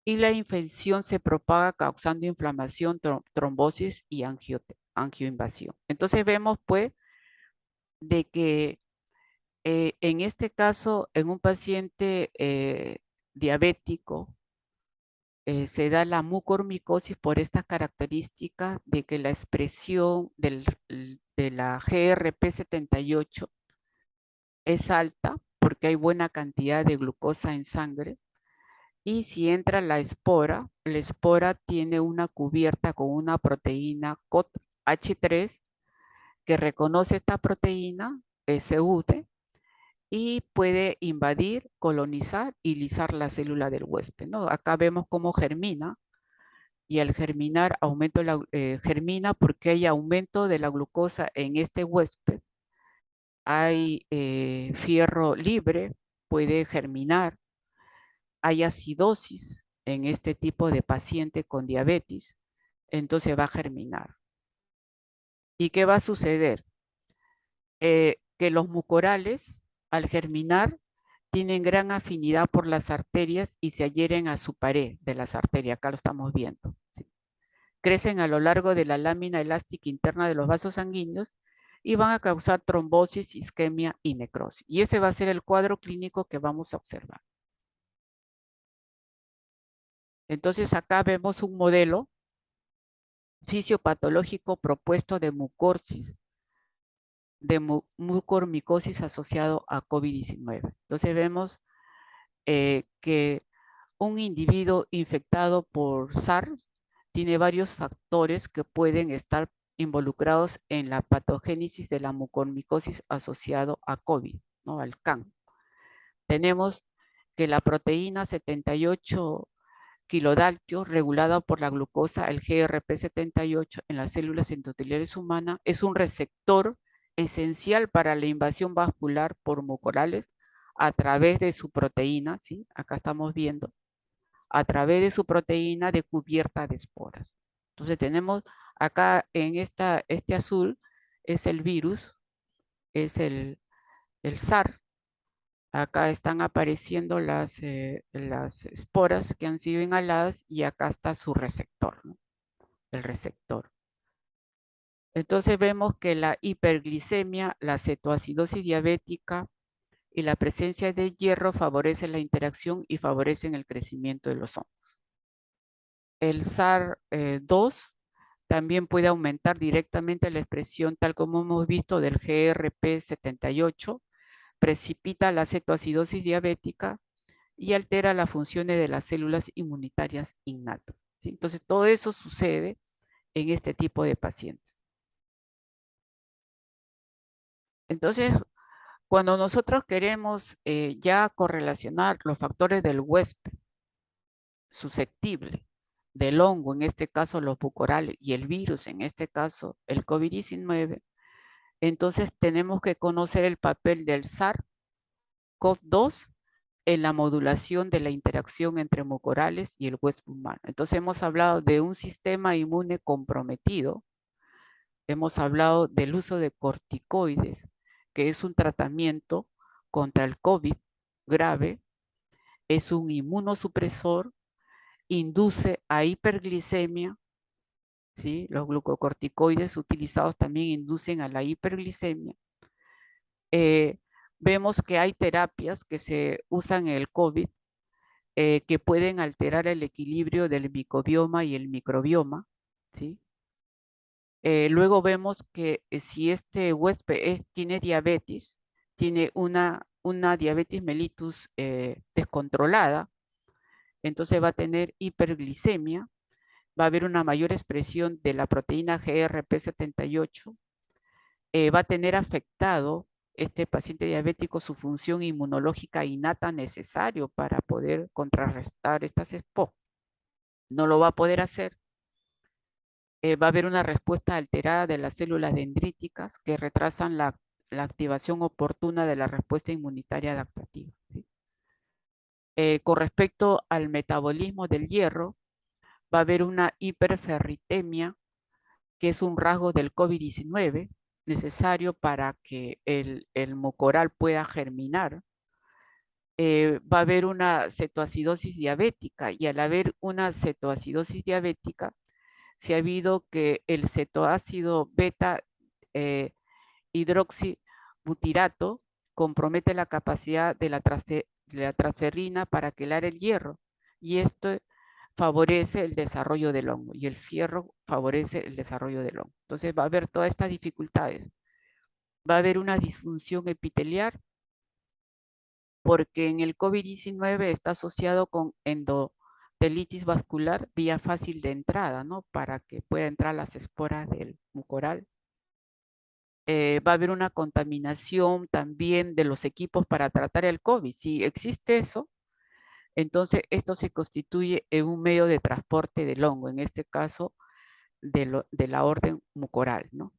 [SPEAKER 1] Y la infección se propaga causando inflamación, trombosis y angioinvasión. Entonces vemos pues de que En este caso, en un paciente diabético, se da la mucormicosis por esta característica de que la expresión de la GRP78 es alta porque hay buena cantidad de glucosa en sangre. Y si entra la espora tiene una cubierta con una proteína COT-H3 que reconoce esta proteína, SUT, y puede invadir, colonizar y lisar la célula del huésped, ¿no? Acá vemos cómo germina y al germinar germina porque hay aumento de la glucosa en este huésped, hay fierro libre, puede germinar, hay acidosis en este tipo de paciente con diabetes, entonces va a germinar. ¿Y qué va a suceder? Que los mucorales, al germinar, tienen gran afinidad por las arterias y se adhieren a su pared de las arterias. Acá lo estamos viendo. ¿Sí? Crecen a lo largo de la lámina elástica interna de los vasos sanguíneos y van a causar trombosis, isquemia y necrosis. Y ese va a ser el cuadro clínico que vamos a observar. Entonces acá vemos un modelo fisiopatológico propuesto de mucorsis, de mucormicosis asociado a COVID-19. Entonces vemos que un individuo infectado por SARS tiene varios factores que pueden estar involucrados en la patogénesis de la mucormicosis asociado a COVID, ¿no? Al CAN. Tenemos que la proteína 78 kilodaltios regulada por la glucosa, el GRP78 en las células endoteliales humanas, es un receptor esencial para la invasión vascular por mucorales a través de su proteína, ¿sí? Acá estamos viendo, a través de su proteína de cubierta de esporas. Entonces tenemos acá en este azul es el virus, es el SARS. Acá están apareciendo las esporas que han sido inhaladas y acá está su receptor, ¿no? El receptor. Entonces vemos que la hiperglicemia, la cetoacidosis diabética y la presencia de hierro favorecen la interacción y favorecen el crecimiento de los hongos. El SAR-2 también puede aumentar directamente la expresión, tal como hemos visto, del GRP78, precipita la cetoacidosis diabética y altera las funciones de las células inmunitarias innatas, ¿sí? Entonces, todo eso sucede en este tipo de pacientes. Entonces, cuando nosotros queremos ya correlacionar los factores del huésped susceptible del hongo, en este caso los bucorales, y el virus, en este caso el COVID-19, entonces tenemos que conocer el papel del SARS-CoV-2 en la modulación de la interacción entre mucorales y el huésped humano. Entonces hemos hablado de un sistema inmune comprometido, hemos hablado del uso de corticoides, que es un tratamiento contra el COVID grave, es un inmunosupresor, induce a hiperglicemia, ¿sí? Los glucocorticoides utilizados también inducen a la hiperglicemia. Eh, Vemos que hay terapias que se usan en el COVID que pueden alterar el equilibrio del micobioma y el microbioma, ¿sí? Luego vemos que si este huésped tiene diabetes, tiene una diabetes mellitus descontrolada, entonces va a tener hiperglicemia, va a haber una mayor expresión de la proteína GRP78, va a tener afectado este paciente diabético su función inmunológica innata necesario para poder contrarrestar estas SPO. No lo va a poder hacer. Va a haber una respuesta alterada de las células dendríticas que retrasan la activación oportuna de la respuesta inmunitaria adaptativa, ¿sí? Con respecto al metabolismo del hierro, va a haber una hiperferritemia, que es un rasgo del COVID-19 necesario para que el mucoral pueda germinar. Va a haber una cetoacidosis diabética y al haber una cetoacidosis diabética, se ha habido que el cetoácido beta hidroxibutirato compromete la capacidad de la transferrina para quelar el hierro y esto favorece el desarrollo del hongo y el fierro favorece el desarrollo del hongo. Entonces va a haber todas estas dificultades. Va a haber una disfunción epitelial porque en el COVID-19 está asociado con endotelitis vascular, vía fácil de entrada, ¿no? Para que pueda entrar las esporas del mucoral. Va a haber una contaminación también de los equipos para tratar el COVID. Si existe eso, entonces esto se constituye en un medio de transporte del hongo, en este caso de la orden mucoral, ¿no?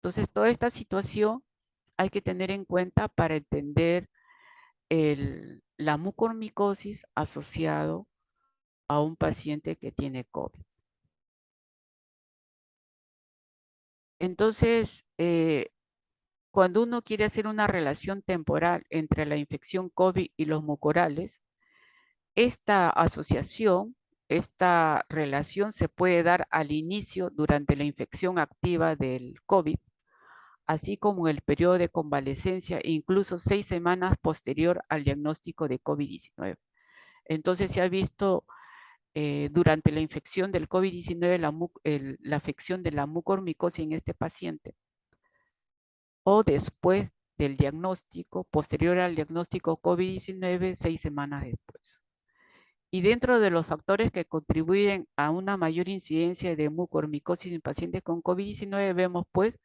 [SPEAKER 1] Entonces, toda esta situación hay que tener en cuenta para entender la mucormicosis asociado a un paciente que tiene COVID. Entonces, cuando uno quiere hacer una relación temporal entre la infección COVID y los mucorales, esta asociación, esta relación se puede dar al inicio durante la infección activa del COVID, así como en el periodo de convalecencia e incluso 6 semanas posterior al diagnóstico de COVID-19. Entonces se ha visto durante la infección del COVID-19 la afección de la mucormicosis en este paciente o después del diagnóstico, posterior al diagnóstico COVID-19, 6 semanas después. Y dentro de los factores que contribuyen a una mayor incidencia de mucormicosis en pacientes con COVID-19, vemos pues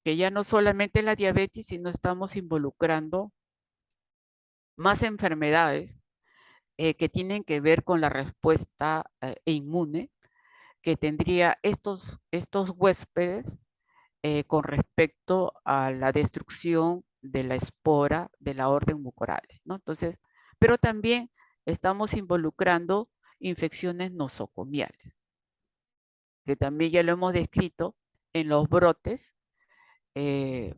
[SPEAKER 1] que ya no solamente la diabetes, sino estamos involucrando más enfermedades que tienen que ver con la respuesta inmune que tendría estos huéspedes con respecto a la destrucción de la espora de la orden mucorales, ¿no? Entonces, pero también estamos involucrando infecciones nosocomiales, que también ya lo hemos descrito en los brotes eh,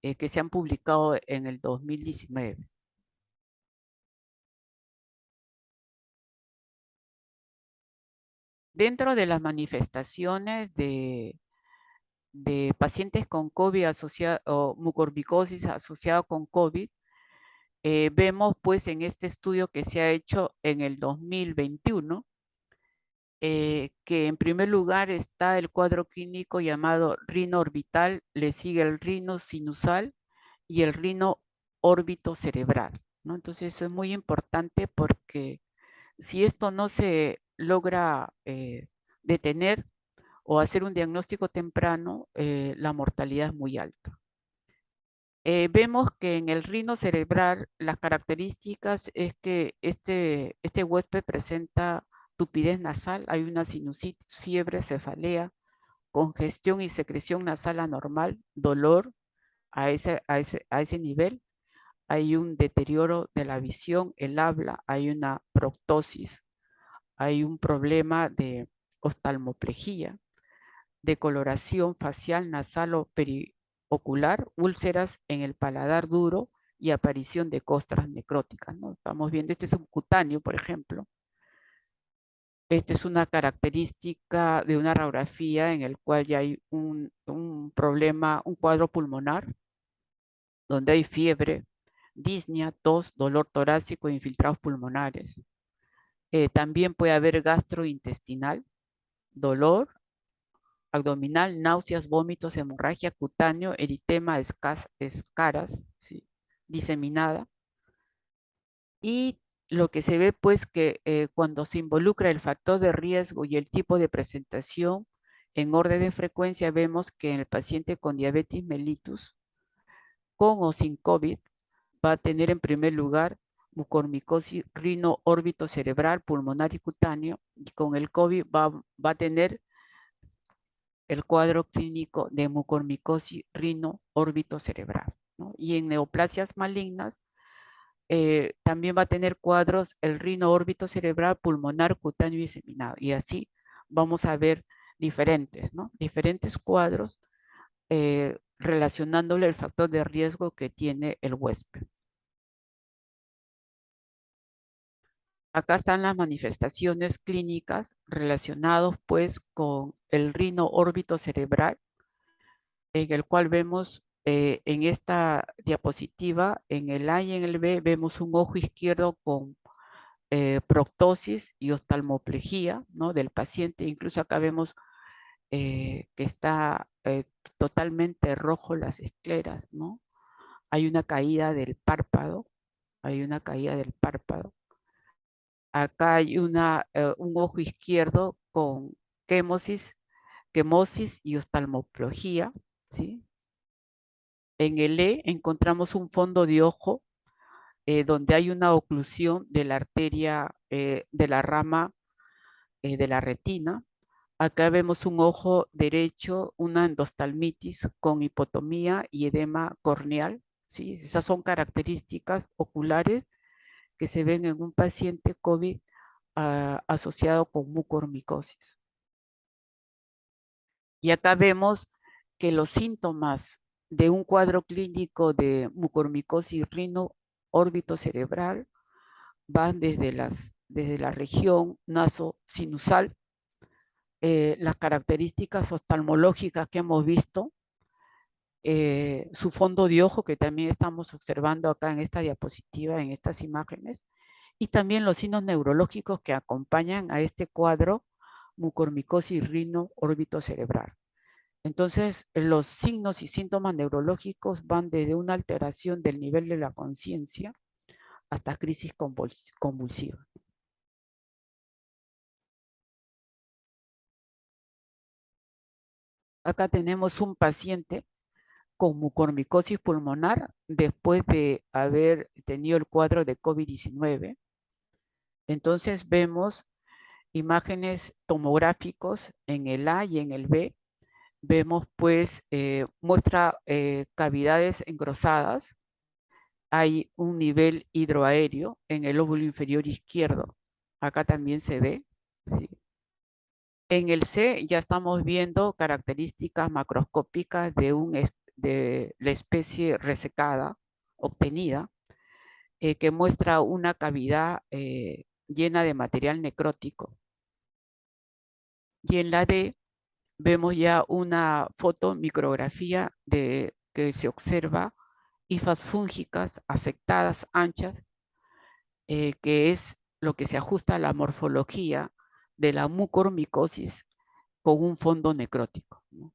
[SPEAKER 1] que se han publicado en el 2019. Dentro de las manifestaciones de pacientes con COVID o mucormicosis asociado con COVID, vemos pues en este estudio que se ha hecho en el 2021, que en primer lugar está el cuadro clínico llamado rino orbital, le sigue el rino sinusal y el rino órbito cerebral, ¿no? Entonces eso es muy importante porque si esto no se logra detener o hacer un diagnóstico temprano, la mortalidad es muy alta. Vemos que en el rino cerebral las características es que este huésped presenta tupidez nasal, hay una sinusitis, fiebre, cefalea, congestión y secreción nasal anormal, dolor a ese nivel, hay un deterioro de la visión, el habla, hay una proctosis, hay un problema de oftalmoplejía, decoloración facial, nasal o periocular, úlceras en el paladar duro y aparición de costras necróticas, ¿no? Estamos viendo, este es un cutáneo, por ejemplo. Esta es una característica de una radiografía en el cual ya hay un problema, un cuadro pulmonar, donde hay fiebre, disnea, tos, dolor torácico e infiltrados pulmonares. También puede haber gastrointestinal, dolor abdominal, náuseas, vómitos, hemorragia, cutáneo, eritema, escaras, ¿sí? Diseminada. Y lo que se ve pues que cuando se involucra el factor de riesgo y el tipo de presentación en orden de frecuencia, vemos que en el paciente con diabetes mellitus, con o sin COVID, va a tener en primer lugar mucormicosis rino órbito cerebral, pulmonar y cutáneo, y con el COVID va a tener el cuadro clínico de mucormicosis rino órbito cerebral, ¿no? Y en neoplasias malignas también va a tener cuadros el rino órbito cerebral, pulmonar, cutáneo y diseminado. Y así vamos a ver diferentes, ¿no? Diferentes cuadros relacionándole el factor de riesgo que tiene el huésped. Acá están las manifestaciones clínicas relacionadas pues con el rino órbito cerebral, en el cual vemos En esta diapositiva, en el A y en el B, vemos un ojo izquierdo con proctosis y oftalmoplejía, ¿no? Del paciente. Incluso acá vemos que está totalmente rojo las escleras, ¿no? Hay una caída del párpado, hay una caída del párpado. Acá hay un ojo izquierdo con quemosis y oftalmoplejía, ¿sí? En el E encontramos un fondo de ojo donde hay una oclusión de la arteria de la rama de la retina. Acá vemos un ojo derecho, una endostalmitis con hipotomía y edema corneal, ¿sí? Esas son características oculares que se ven en un paciente COVID asociado con mucormicosis. Y acá vemos que los síntomas de un cuadro clínico de mucormicosis rino órbito cerebral van desde la región nasosinusal, las características oftalmológicas que hemos visto, su fondo de ojo que también estamos observando acá en esta diapositiva, en estas imágenes, y también los signos neurológicos que acompañan a este cuadro mucormicosis rino órbito cerebral. Entonces, los signos y síntomas neurológicos van desde una alteración del nivel de la conciencia hasta crisis convulsiva. Acá tenemos un paciente con mucormicosis pulmonar después de haber tenido el cuadro de COVID-19. Entonces vemos imágenes tomográficos en el A y en el B. Vemos pues, muestra cavidades engrosadas. Hay un nivel hidroaéreo en el lóbulo inferior izquierdo. Acá también se ve, ¿sí? En el C ya estamos viendo características macroscópicas de la especie resecada obtenida, que muestra una cavidad llena de material necrótico. Y en la D vemos ya una fotomicrografía de que se observa hifas fúngicas afectadas anchas, que es lo que se ajusta a la morfología de la mucormicosis con un fondo necrótico, ¿no?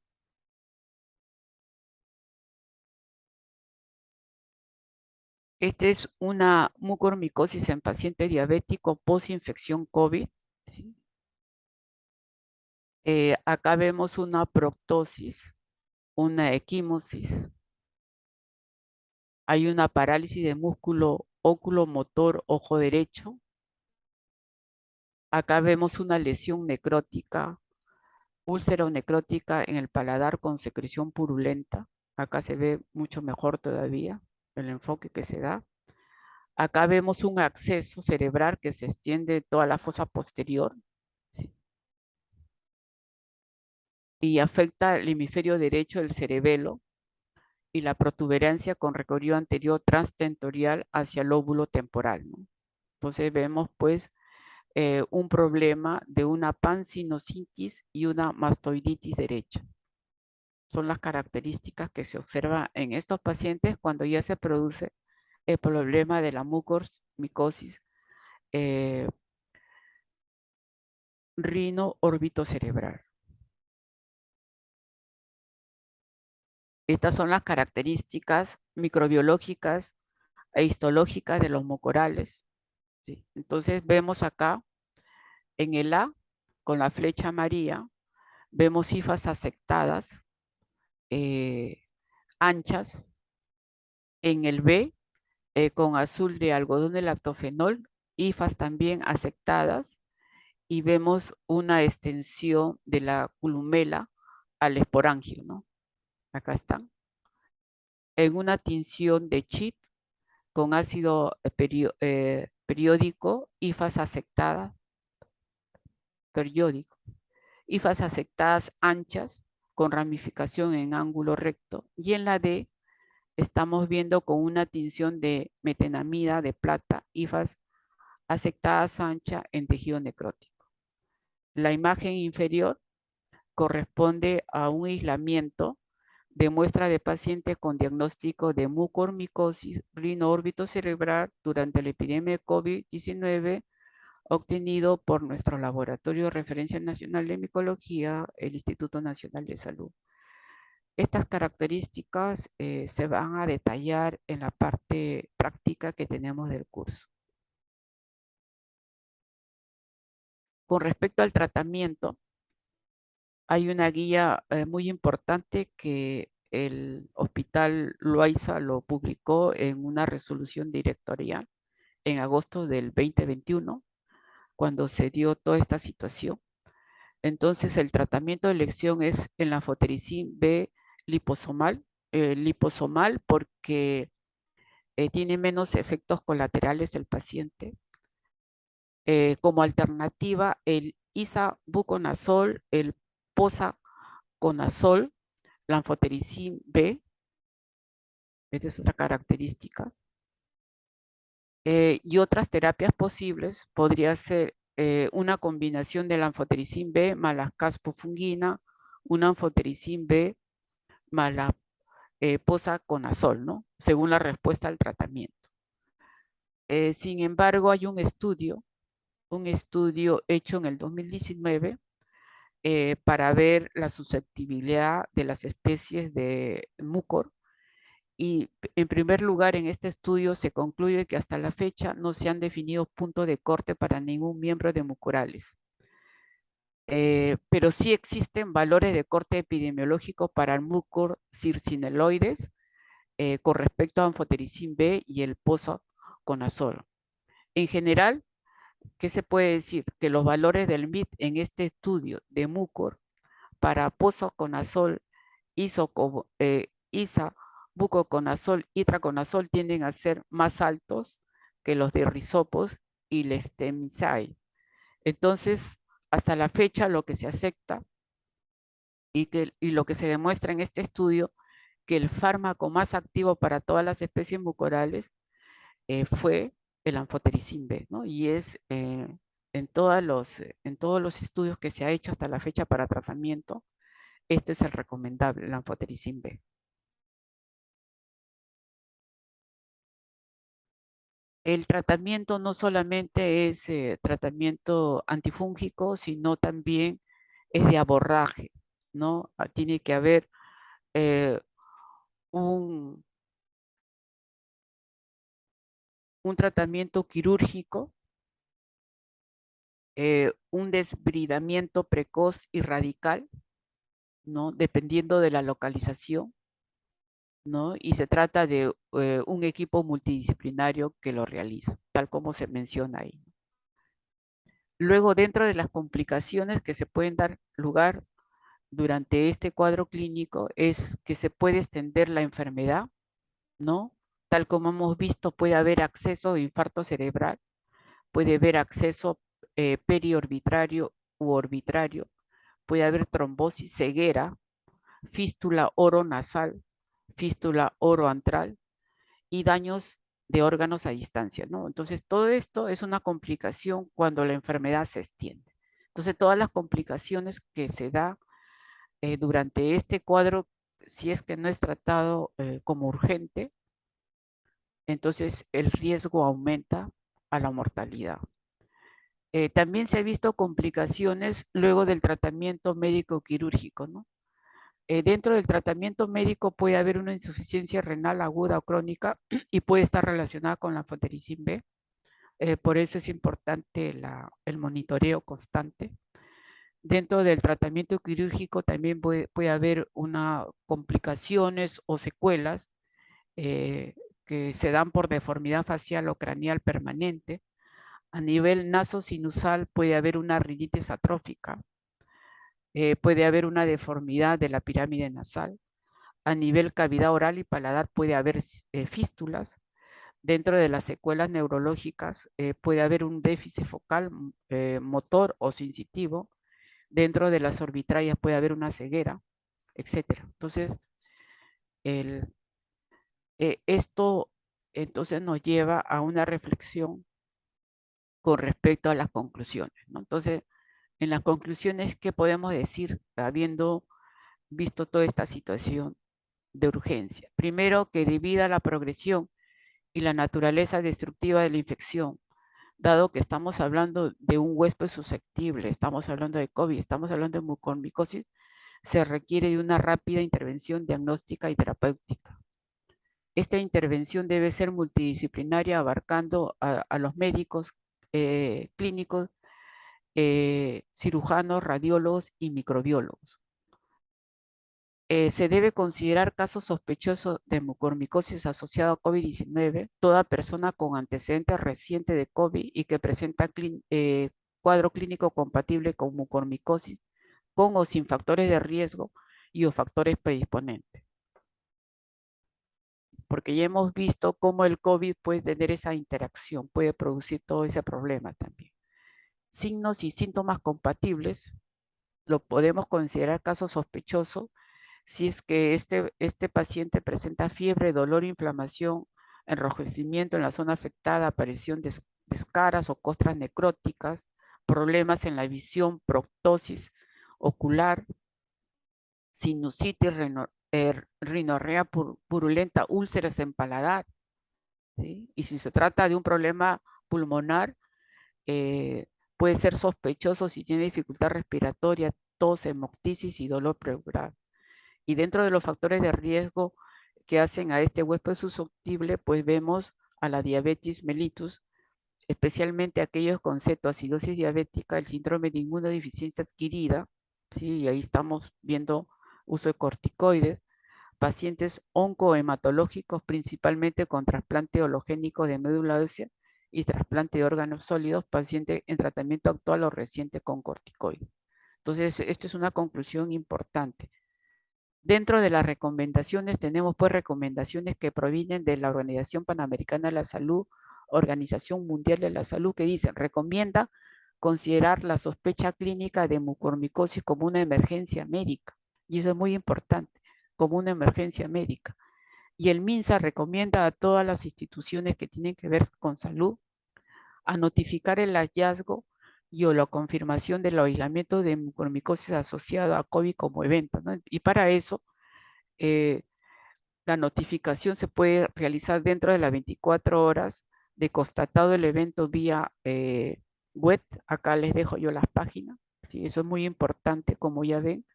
[SPEAKER 1] Esta es una mucormicosis en paciente diabético post-infección COVID, ¿sí? Acá vemos una proptosis, una equimosis, hay una parálisis de músculo oculomotor ojo derecho. Acá vemos una lesión necrótica, úlcera necrótica en el paladar con secreción purulenta. Acá se ve mucho mejor todavía el enfoque que se da. Acá vemos un acceso cerebral que se extiende toda la fosa posterior, ¿sí? Y afecta el hemisferio derecho del cerebelo y la protuberancia con recorrido anterior transtentorial hacia el lóbulo temporal, ¿no? Entonces vemos pues un problema de una pansinusitis y una mastoiditis derecha. Son las características que se observan en estos pacientes cuando ya se produce el problema de la mucormicosis rino órbito cerebral. Estas son las características microbiológicas e histológicas de los mucorales, ¿sí? Entonces vemos acá en el A, con la flecha amarilla, vemos hifas afectadas, eh, anchas. En el B, con azul de algodón de lactofenol, hifas también afectadas. Y vemos una extensión de la columela al esporangio, ¿no? Acá están. En una tinción de chip con ácido periódico, hifas afectadas, periódico, hifas afectadas anchas con ramificación en ángulo recto. Y en la D estamos viendo con una tinción de metenamida de plata, hifas afectadas anchas en tejido necrótico. La imagen inferior corresponde a un aislamiento de muestra de paciente con diagnóstico de mucormicosis rinoórbito-cerebral durante la epidemia de COVID-19 obtenido por nuestro Laboratorio de Referencia Nacional de Micología, el Instituto Nacional de Salud. Estas características se van a detallar en la parte práctica que tenemos del curso. Con respecto al tratamiento, hay una guía muy importante que el Hospital Loaiza lo publicó en una resolución directorial en agosto del 2021, cuando se dio toda esta situación. Entonces, el tratamiento de elección es el anfotericin B liposomal, liposomal porque tiene menos efectos colaterales el paciente. Como alternativa, el isavuconazol, el posaconazol, la anfotericin B, esta es otra característica. Y otras terapias posibles podría ser una combinación de la anfotericin B más la caspofungina, una anfotericin B más la posaconazol, ¿no? Según la respuesta al tratamiento. Sin embargo, hay un estudio hecho en el 2019 para ver la susceptibilidad de las especies de mucor. Y en primer lugar, en este estudio se concluye que hasta la fecha no se han definido puntos de corte para ningún miembro de mucorales. Pero sí existen valores de corte epidemiológico para el mucor circineloides con respecto a anfotericin B y el posaconazol. En general, ¿qué se puede decir? Que los valores del MIT en este estudio de mucor para posaconazol, isavuconazol y traconazol tienden a ser más altos que los de risopos y lestemisae. Entonces, hasta la fecha, lo que se acepta y lo que se demuestra en este estudio, que el fármaco más activo para todas las especies mucorales fue el anfotericin B, ¿no? Y es en todos los estudios que se ha hecho hasta la fecha para tratamiento, este es el recomendable, el anfotericin B. El tratamiento no solamente es tratamiento antifúngico, sino también es de abordaje, ¿no? Tiene que haber eh, un, un tratamiento quirúrgico, un desbridamiento precoz y radical, ¿no? Dependiendo de la localización, ¿no? Y se trata de un equipo multidisciplinario que lo realiza, tal como se menciona ahí. Luego, dentro de las complicaciones que se pueden dar lugar durante este cuadro clínico, es que se puede extender la enfermedad, ¿no? Tal como hemos visto, puede haber acceso de infarto cerebral, puede haber acceso periorbitario u orbitario, puede haber trombosis, ceguera, fístula oronasal, fístula oroantral y daños de órganos a distancia, ¿no? Entonces, todo esto es una complicación cuando la enfermedad se extiende. Entonces, todas las complicaciones que se da durante este cuadro, si es que no es tratado como urgente, entonces el riesgo aumenta a la mortalidad. También se ha visto complicaciones luego del tratamiento médico quirúrgico, ¿no? Dentro del tratamiento médico puede haber una insuficiencia renal aguda o crónica y puede estar relacionada con la anfotericin B. Por eso es importante el monitoreo constante. Dentro del tratamiento quirúrgico también puede haber una complicaciones o secuelas que se dan por deformidad facial o craneal permanente. A nivel nasosinusal puede haber una rinitis atrófica, puede haber una deformidad de la pirámide nasal. A nivel cavidad oral y paladar puede haber fístulas. Dentro de las secuelas neurológicas puede haber un déficit focal motor o sensitivo. Dentro de las orbitrarias puede haber una ceguera, etcétera. Entonces, el, esto entonces nos lleva a una reflexión con respecto a las conclusiones, ¿no? Entonces, en las conclusiones, ¿qué podemos decir habiendo visto toda esta situación? de urgencia. Primero, que debido a la progresión y la naturaleza destructiva de la infección, dado que estamos hablando de un huésped susceptible, estamos hablando de COVID, estamos hablando de mucormicosis, se requiere de una rápida intervención diagnóstica y terapéutica. Esta intervención debe ser multidisciplinaria, abarcando a los médicos clínicos, cirujanos, radiólogos y microbiólogos. Se debe considerar casos sospechosos de mucormicosis asociado a COVID-19, toda persona con antecedentes recientes de COVID y que presenta cuadro clínico compatible con mucormicosis, con o sin factores de riesgo y o factores predisponentes. Porque ya hemos visto cómo el COVID puede tener esa interacción, puede producir todo ese problema también. Signos y síntomas compatibles, lo podemos considerar caso sospechoso si es que este paciente presenta fiebre, dolor, inflamación, enrojecimiento en la zona afectada, aparición de escaras o costras necróticas, problemas en la visión, proctosis ocular, sinusitis, rinorrea purulenta, úlceras en paladar, ¿sí? Y si se trata de un problema pulmonar, puede ser sospechoso si tiene dificultad respiratoria, tos, hemoptisis y dolor pleural. Y dentro de los factores de riesgo que hacen a este huésped susceptible, pues vemos a la diabetes mellitus, especialmente aquellos con cetoacidosis diabética, el síndrome de inmunodeficiencia adquirida, ¿sí? Y ahí estamos viendo uso de corticoides, pacientes oncohematológicos, principalmente con trasplante hologénico de médula ósea y trasplante de órganos sólidos, pacientes en tratamiento actual o reciente con corticoides. Entonces, esto es una conclusión importante. Dentro de las recomendaciones tenemos pues recomendaciones que provienen de la Organización Panamericana de la Salud, Organización Mundial de la Salud, que dicen, recomienda considerar la sospecha clínica de mucormicosis como una emergencia médica. Y eso es muy importante, como una emergencia médica. Y el MINSA recomienda a todas las instituciones que tienen que ver con salud a notificar el hallazgo y o la confirmación del aislamiento de mucormicosis asociado a COVID como evento, ¿no? Y para eso, eh, la notificación se puede realizar dentro de las 24 horas de constatado el evento vía web. Acá les dejo yo las páginas. ¿Sí? Eso es muy importante, como ya ven.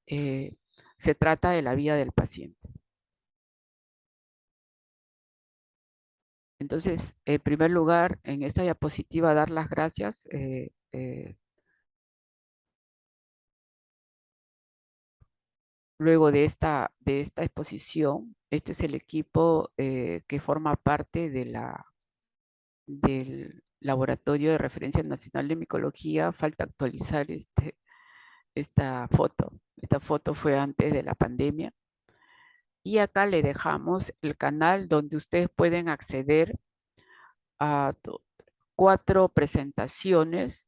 [SPEAKER 1] eh, Se trata de la vida del paciente. Entonces, en primer lugar, en esta diapositiva, dar las gracias. Luego de esta exposición, este es el equipo que forma parte del Laboratorio de Referencia Nacional de Micología. Falta actualizar esta foto. Esta foto fue antes de la pandemia. Y acá le dejamos el canal donde ustedes pueden acceder a 4 presentaciones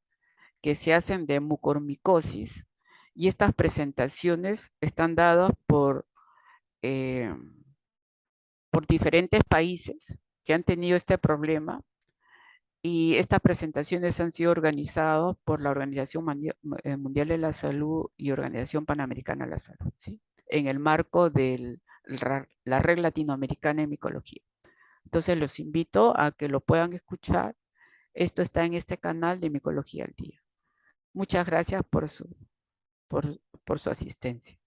[SPEAKER 1] que se hacen de mucormicosis. Y estas presentaciones están dadas eh, por diferentes países que han tenido este problema, y estas presentaciones han sido organizadas por la Organización Mundial de la Salud y Organización Panamericana de la Salud, ¿sí? En el marco de la Red Latinoamericana de Micología. Entonces los invito a que lo puedan escuchar. Esto está en este canal de Micología al Día. Muchas gracias por su asistencia.